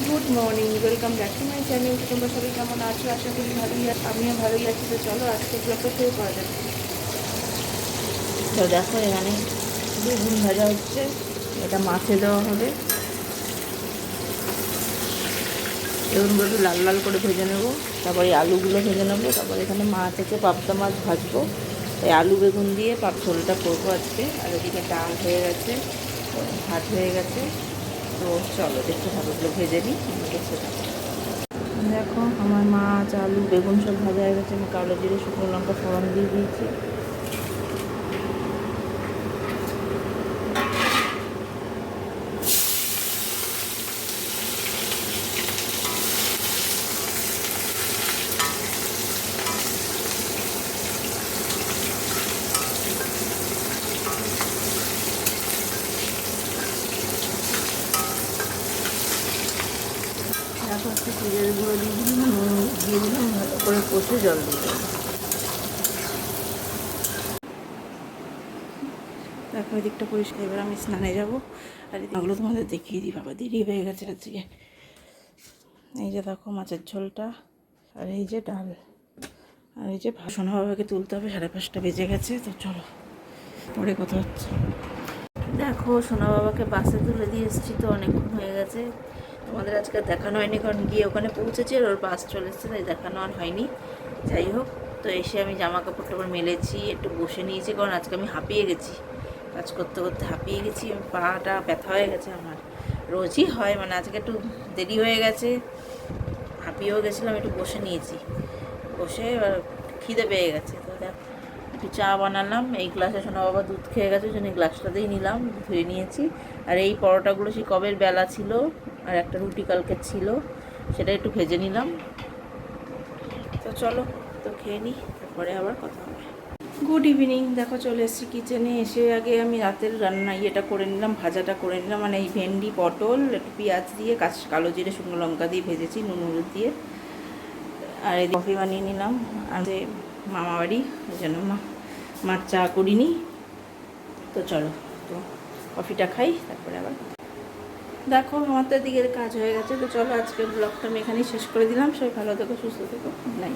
Good morning, welcome back to my channel. তোমরা সবাই কেমন আছো? আশা করি ভালোই আছো, আমিও ভালোই আছি। তো চলো আজকে ব্লগটা শুরু করা যাক। তো দেখো এখানে বেগুন ভাজা হচ্ছে, এটা মাছে দেওয়া হবে। বেগুনগুলো একটু লাল লাল করে ভেজে নেবো, তারপরে আলুগুলো ভেজে নেবো, তারপরে এখানে মাছ আছে, পাবদা মাছ ভাজবো। তাই আলু বেগুন দিয়ে ঝোলটা করবো আজকে। আর এদিকে ডাল হয়ে গেছে, ভাত হয়ে গেছে। তো চলো দেখতে থাকো, এগুলো ভেজে নিই, দেখতে থাকো। দেখো আমার মাছ আলু বেগুন সব ভাজা হয়ে গেছে। আমি কালো জিরে শুকনো লঙ্কা ফোড়ন দিয়ে দিয়েছি। দেখো একটু জিরের গুঁড়ো দিয়ে দিলাম, নুন দিয়ে দিলাম, ভালো করে কষে জল দিয়ে দিলাম। দেখো এদিকটা পরিষ্কার। এবার আমি স্নানে যাবো। আর এগুলো তোমাদের দেখিয়ে দিই, বাবা দেরি হয়ে গেছে আজকে। এই যে দেখো মাছের ঝোলটা, আর এই যে ডাল, আর এই যে সোনা বাবাকে তুলতে হবে, 5:30 বেজে গেছে। তো চলো পরে কথা হচ্ছে। দেখো সোনা বাবাকে বাসে তুলে দিয়ে এসেছি, তো অনেকক্ষণ হয়ে গেছে। তোমাদের আজকে দেখানো হয়নি, কারণ গিয়ে ওখানে পৌঁছেছি আর ওর বাস চলে এসেছে, তাই দেখানো আর হয়নি। যাই হোক, তো এসে আমি জামা কাপড় টাপড় মেলেছি, একটু বসে নিয়েছি, কারণ আজকে আমি হাঁপিয়ে গেছি। কাজ করতে করতে হাঁপিয়ে গেছি, পাটা ব্যথা হয়ে গেছে আমার। রোজই হয়, মানে আজকে একটু দেরি হয়ে গেছে, হাঁপিয়েও গেছিলাম, একটু বসে নিয়েছি। বসে এবার খিদে পেয়ে গেছে। তো দেখ একটু চা বানালাম। এই গ্লাসে সোনা বাবা দুধ খেয়ে গেছে, জন্য এই গ্লাসটাতেই নিলাম, ধুয়ে নিয়েছি। আর এই পরোটাগুলো সেই কবের বেলা ছিল, আর একটা রুটি কালকে ছিল, সেটা একটু ভেজে নিলাম। তো চলো, তো খেয়ে নিই, তারপরে আবার কথা হবে। Good evening. দেখো চলে এসেছি কিচেনে। এসে আগে আমি রাতের রান্না ইয়েটা করে নিলাম, ভাজাটা করে নিলাম। মানে এই ভেন্ডি পটল একটু পেঁয়াজ দিয়ে কালো জিরে শুকনো লঙ্কা দিয়ে ভেজেছি, নুন হলুদ দিয়ে। আর এই কফি বানিয়ে নিলাম। আর যে মামাবাড়ি, ওই জন্য মার চা করিনি। তো চলো, তো কফিটা খাই, তারপরে আবার। দেখো আমার তো এদিকের কাজ হয়ে গেছে। তো চলো আজকের ব্লগটা আমি এখানেই শেষ করে দিলাম। সবাই ভালো থেকো, সুস্থ থেকো, নাই।